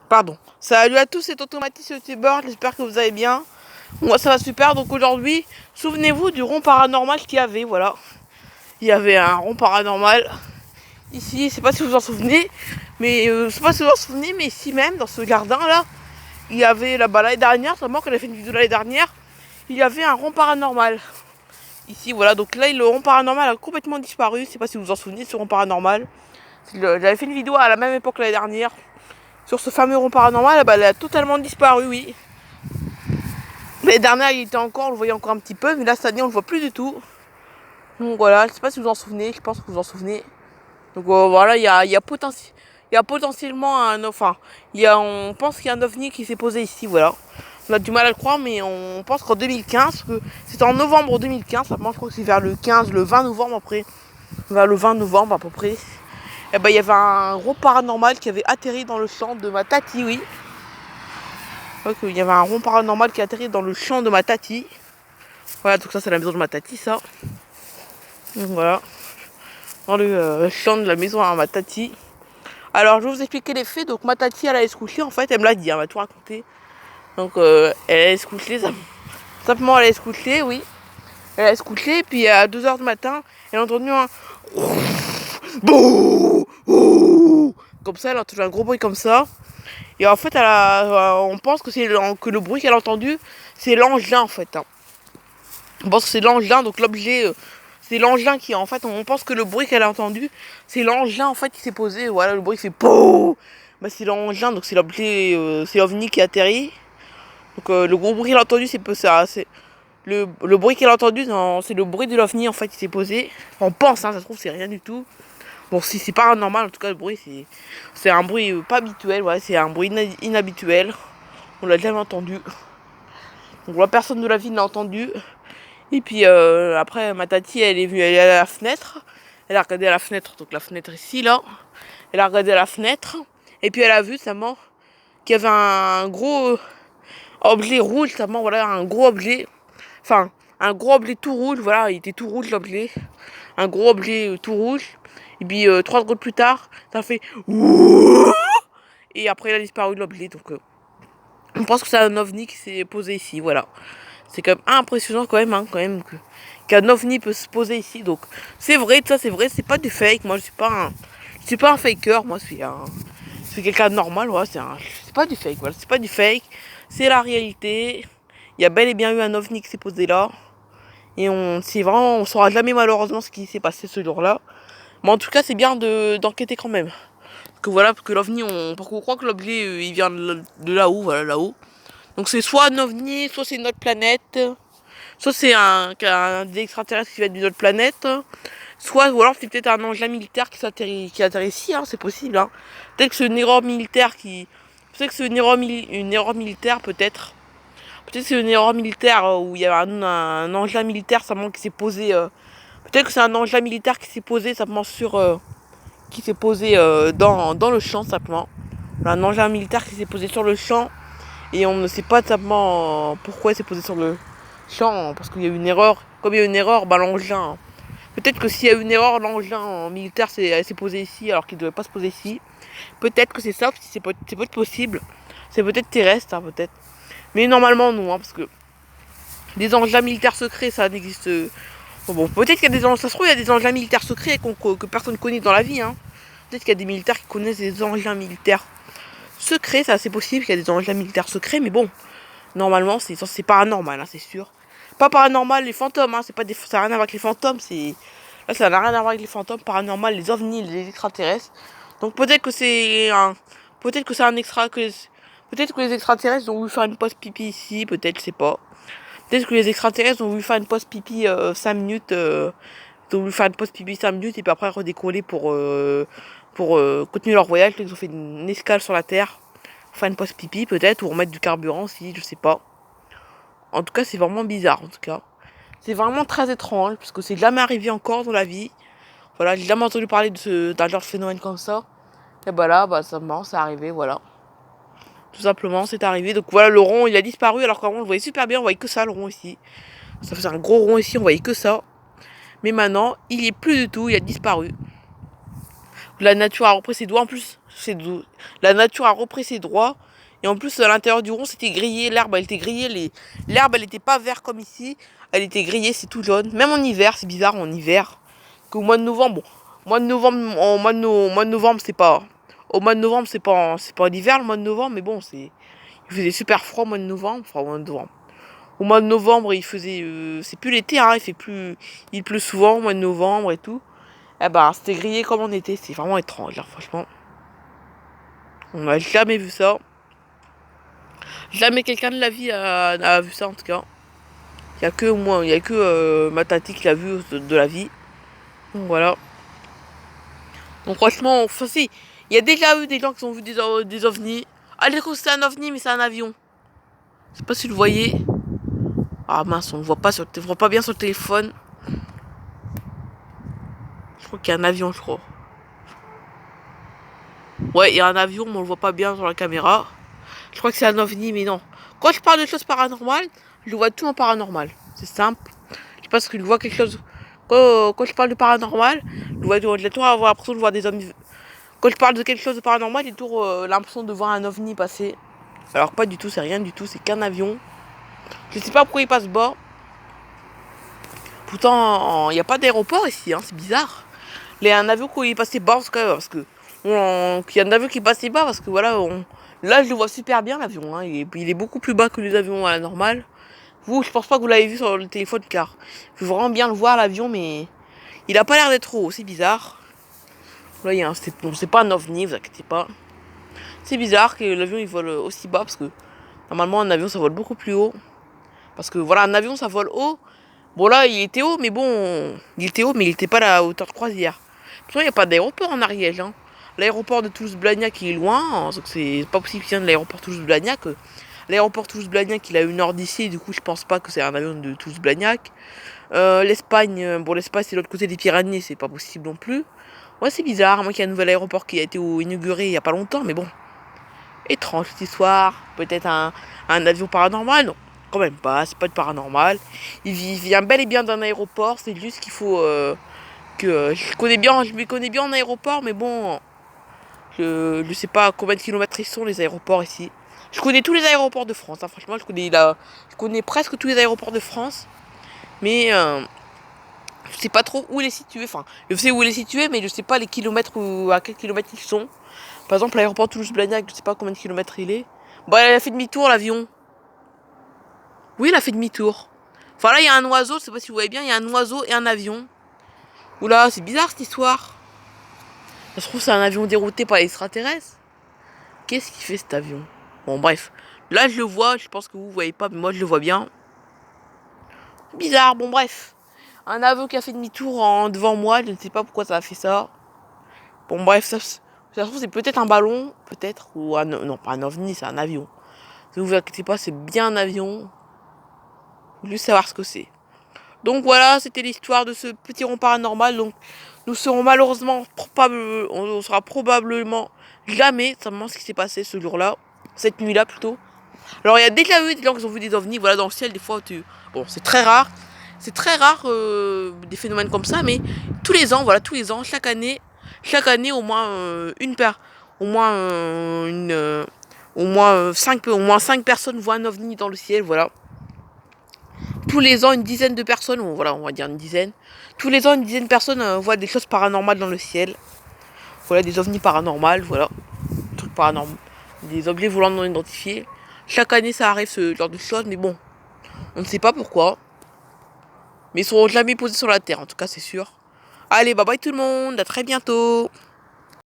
Pardon. Salut à tous, c'est Automatis YouTuber, j'espère que vous allez bien. Moi ça va super, donc aujourd'hui, souvenez-vous du rond paranormal qu'il y avait, voilà. Il y avait un rond paranormal ici, je sais pas si vous vous en souvenez, mais ici même, dans ce jardin là, il y avait là-bas l'année dernière, seulement quand on a fait une vidéo l'année dernière, il y avait un rond paranormal. Ici, voilà, donc là, le rond paranormal a complètement disparu, je sais pas si vous vous en souvenez, ce rond paranormal. J'avais fait une vidéo à la même époque l'année dernière. Sur ce fameux rond paranormal, bah, elle a totalement disparu, oui. L'année dernière, il était encore, on le voyait encore un petit peu, mais là, cette année, on le voit plus du tout. Donc voilà, je sais pas si vous en souvenez, je pense que vous en souvenez. Donc voilà, il y a potentiellement on pense qu'il y a un ovni qui s'est posé ici, voilà. On a du mal à le croire, mais on pense qu'en 2015, que c'était en novembre 2015, je crois que c'est vers le 15, le 20 novembre après, vers le 20 novembre à peu près. Et ben il y avait un rond paranormal qui avait atterri dans le champ de ma tati, oui. Donc, il y avait un rond paranormal qui atterrit dans le champ de ma tati. Voilà, donc ça c'est la maison de ma tati, ça. Donc voilà, dans le champ de la maison à ma tati. Alors je vais vous expliquer les faits. Donc ma tati elle allait se coucher, en fait, elle me l'a dit, elle m'a tout raconté. Donc elle allait se coucher, simplement elle allait se coucher, oui. Elle allait se coucher, et puis à 2h du matin, elle a entendu un bouh, bouh, comme ça, elle a entendu un gros bruit comme ça. Et en fait, on pense que que le bruit qu'elle a entendu, c'est l'engin en fait. Hein. On pense que c'est l'engin, donc l'objet, c'est l'engin qui, en fait, on pense que le bruit qu'elle a entendu, c'est l'engin en fait qui s'est posé. Voilà, le bruit fait pouh. Bah, c'est l'engin, donc c'est l'objet, c'est l'ovni qui atterrit. Donc le gros bruit qu'elle a entendu, c'est peu ça. C'est le bruit qu'elle a entendu, c'est le bruit de l'ovni en fait qui s'est posé. On pense, hein, ça se trouve c'est rien du tout. Bon, si c'est pas normal, en tout cas le bruit c'est un bruit pas habituel, ouais, c'est un bruit inhabituel. On l'a jamais entendu. Donc la personne de la ville l'a entendu. Et puis après ma tati elle est venue aller à la fenêtre. Elle a regardé à la fenêtre, donc la fenêtre ici là. Elle a regardé à la fenêtre. Et puis elle a vu seulement qu'il y avait un gros objet rouge, seulement voilà, un gros objet. Enfin, un gros objet tout rouge, voilà, il était tout rouge l'objet. Un gros objet tout rouge. Et puis 3 secondes plus tard, ça fait ouh. Et après il a disparu l'objet. Donc on pense que c'est un ovni qui s'est posé ici, voilà. C'est quand même impressionnant quand même, hein, qu'un ovni peut se poser ici. Donc c'est vrai, ça c'est vrai, c'est pas du fake. Moi je suis pas un faker, moi je suis quelqu'un de normal, voilà, c'est pas du fake, voilà, c'est pas du fake, c'est la réalité. Il y a bel et bien eu un ovni qui s'est posé là. Et on saura jamais malheureusement ce qui s'est passé ce jour-là. Mais en tout cas, c'est bien d'enquêter quand même. Que voilà, parce que l'ovni, parce qu'on croit que l'objet, il vient de là-haut, voilà, là-haut. Donc c'est soit un ovni, soit c'est une autre planète, soit c'est un des extraterrestres qui vient d'une autre planète, soit, ou alors c'est peut-être un engin militaire qui atterrit ici, hein, c'est possible. Hein. Peut-être que c'est une erreur militaire peut-être que c'est une erreur militaire, peut-être. Peut-être que c'est une erreur militaire où il y a un engin militaire simplement qui s'est posé. Peut-être que c'est un engin militaire qui s'est posé simplement qui s'est posé dans le champ simplement. Un engin militaire qui s'est posé sur le champ et on ne sait pas simplement pourquoi il s'est posé sur le champ parce qu'il y a eu une erreur. Comme il y a eu une erreur, bah, l'engin. Peut-être que s'il y a eu une erreur, l'engin militaire s'est posé ici alors qu'il ne devait pas se poser ici. Peut-être que c'est ça, c'est peut-être possible. C'est peut-être terrestre, hein, peut-être. Mais normalement non, hein, parce que des engins militaires secrets, ça n'existe. Bon, peut-être qu'il y a des engins, ça se trouve, il y a des engins militaires secrets que personne ne connaît dans la vie. Hein. Peut-être qu'il y a des militaires qui connaissent des engins militaires secrets, c'est assez possible qu'il y a des engins militaires secrets, mais bon, normalement, c'est paranormal, hein, c'est sûr. Pas paranormal, les fantômes, hein, ça n'a rien à voir avec les fantômes, là, ça n'a rien à voir avec les fantômes, paranormal, les ovnis, les extraterrestres. Donc peut-être que peut-être que c'est un extra, peut-être que les extraterrestres ont voulu faire une pause pipi ici, peut-être, je sais pas. Peut-être que les extraterrestres ont voulu faire une pause pipi 5 minutes, ils ont voulu faire une pause pipi 5 minutes et puis après redécoller pour continuer leur voyage. Ils ont fait une escale sur la Terre, faire une pause pipi peut-être, ou remettre du carburant si, je sais pas. En tout cas, c'est vraiment bizarre, en tout cas. C'est vraiment très étrange, parce que c'est jamais arrivé encore dans la vie. Voilà, j'ai jamais entendu parler d'un genre de phénomène comme ça. Et bah là, bah ça c'est arrivé, voilà. Tout simplement, c'est arrivé. Donc voilà, le rond, il a disparu, alors qu'avant, on le voyait super bien, on voyait que ça, le rond ici. Ça faisait un gros rond ici, on voyait que ça. Mais maintenant, il est plus du tout, il a disparu. La nature a repris ses droits. En plus, la nature a repris ses droits. Et en plus, à l'intérieur du rond, c'était grillé. L'herbe, elle était grillée. L'herbe, elle était pas verte comme ici. Elle était grillée, c'est tout jaune. Même en hiver, c'est bizarre en hiver. Qu'au mois de novembre, bon, mois de novembre, c'est pas. Au mois de novembre, c'est pas l'hiver, le mois de novembre, mais bon, il faisait super froid au mois de novembre. Enfin, au mois de novembre. Au mois de novembre, il faisait, c'est plus l'été, hein, il pleut souvent au mois de novembre et tout. Eh ben, c'était grillé comme on était. C'est vraiment étrange, là, franchement. On n'a jamais vu ça. Jamais quelqu'un de la vie a vu ça, en tout cas. Il y a que ma tati qui l'a vu de la vie. Donc voilà. Donc franchement, enfin si, il y a déjà eu des gens qui ont vu des ovnis. Ah, les coups, c'est un ovni, mais c'est un avion. Je sais pas si vous le voyez. Ah mince, on le voit pas voit pas bien sur le téléphone. Je crois qu'il y a un avion, je crois. Ouais, il y a un avion, mais on le voit pas bien sur la caméra. Je crois que c'est un ovni, mais non. Quand je parle de choses paranormales, je vois tout en paranormal. C'est simple. Je sais pas ce que je vois quelque chose. Quand je parle de paranormal, j'ai toujours avoir l'impression de voir des ovnis. Quand je parle de quelque chose de paranormal, j'ai toujours l'impression de voir un ovni passer. Alors pas du tout, c'est rien du tout, c'est qu'un avion. Je sais pas pourquoi il passe bas. Pourtant, il n'y a pas d'aéroport ici, hein, c'est bizarre. Il y a un avion qui est passé bas, parce que il y a un avion qui est passé bas, parce que voilà, là je le vois super bien l'avion, hein, il est beaucoup plus bas que les avions à la normale. Vous, je pense pas que vous l'avez vu sur le téléphone, car je veux vraiment bien le voir l'avion, mais il a pas l'air d'être haut, c'est bizarre. Là, c'est pas un ovni, vous inquiétez pas. C'est bizarre que l'avion il vole aussi bas, parce que normalement un avion ça vole beaucoup plus haut. Parce que voilà, un avion ça vole haut. Bon là il était haut, mais bon, il était haut, mais il était pas à la hauteur de croisière. Pourtant il n'y a pas d'aéroport en Ariège, hein. L'aéroport de Toulouse-Blagnac il est loin, hein, donc c'est pas possible qu'il vienne de l'aéroport Toulouse-Blagnac. L'aéroport Toulouse-Blagnac il a 1 heure d'ici, du coup je pense pas que c'est un avion de Toulouse-Blagnac. L'Espagne, bon l'Espagne c'est l'autre côté des Pyrénées, c'est pas possible non plus. Ouais c'est bizarre, moi qu'il y a un nouvel aéroport qui a été inauguré il y a pas longtemps, mais bon. Étrange cette histoire, peut-être un avion paranormal, non, quand même pas, c'est pas de paranormal. Il vient bel et bien d'un aéroport, c'est juste qu'il faut je me connais bien en aéroport, mais bon, je sais pas combien de kilomètres ils sont les aéroports ici. Je connais tous les aéroports de France, hein, franchement, je connais presque tous les aéroports de France, mais je sais pas trop où il est situé. Enfin, je sais où il est situé, mais je sais pas les kilomètres ou à quel kilomètre ils sont. Par exemple, l'aéroport Toulouse-Blagnac, je sais pas combien de kilomètres il est. Bon, elle a fait demi-tour l'avion. Oui, il a fait demi-tour. Enfin là, il y a un oiseau, je sais pas si vous voyez bien, il y a un oiseau et un avion. Oula, c'est bizarre cette histoire. Ça se trouve, c'est un avion dérouté par les extraterrestres. Qu'est-ce qu'il fait cet avion? Bon, bref. Là, je le vois, je pense que vous voyez pas, mais moi, je le vois bien. Bizarre, bon, bref. Un avion qui a fait demi-tour devant moi, je ne sais pas pourquoi ça a fait ça. Bon, bref, ça se trouve, c'est peut-être un ballon, peut-être, ou un... Non, pas un ovni, c'est un avion. Ne vous inquiétez pas, c'est bien un avion. Faut juste savoir ce que c'est. Donc voilà, c'était l'histoire de ce petit rond paranormal. Donc nous serons malheureusement on saura probablement jamais seulement ce qui s'est passé ce jour-là, cette nuit-là plutôt. Alors il y a déjà eu des gens qui ont vu des ovnis, voilà, dans le ciel des fois. Bon, c'est très rare. C'est très rare des phénomènes comme ça, mais tous les ans, voilà, tous les ans, chaque année au moins au moins 5 personnes voient un ovni dans le ciel, voilà. Tous les ans, une dizaine de personnes, voilà, on va dire une dizaine. Tous les ans, une dizaine de personnes voient des choses paranormales dans le ciel. Voilà, des ovnis paranormales, voilà. Des trucs paranormaux. Des objets volants non identifiés. Chaque année, ça arrive ce genre de choses, mais bon, on ne sait pas pourquoi. Mais ils ne seront jamais posés sur la Terre, en tout cas, c'est sûr. Allez, bye bye tout le monde, à très bientôt.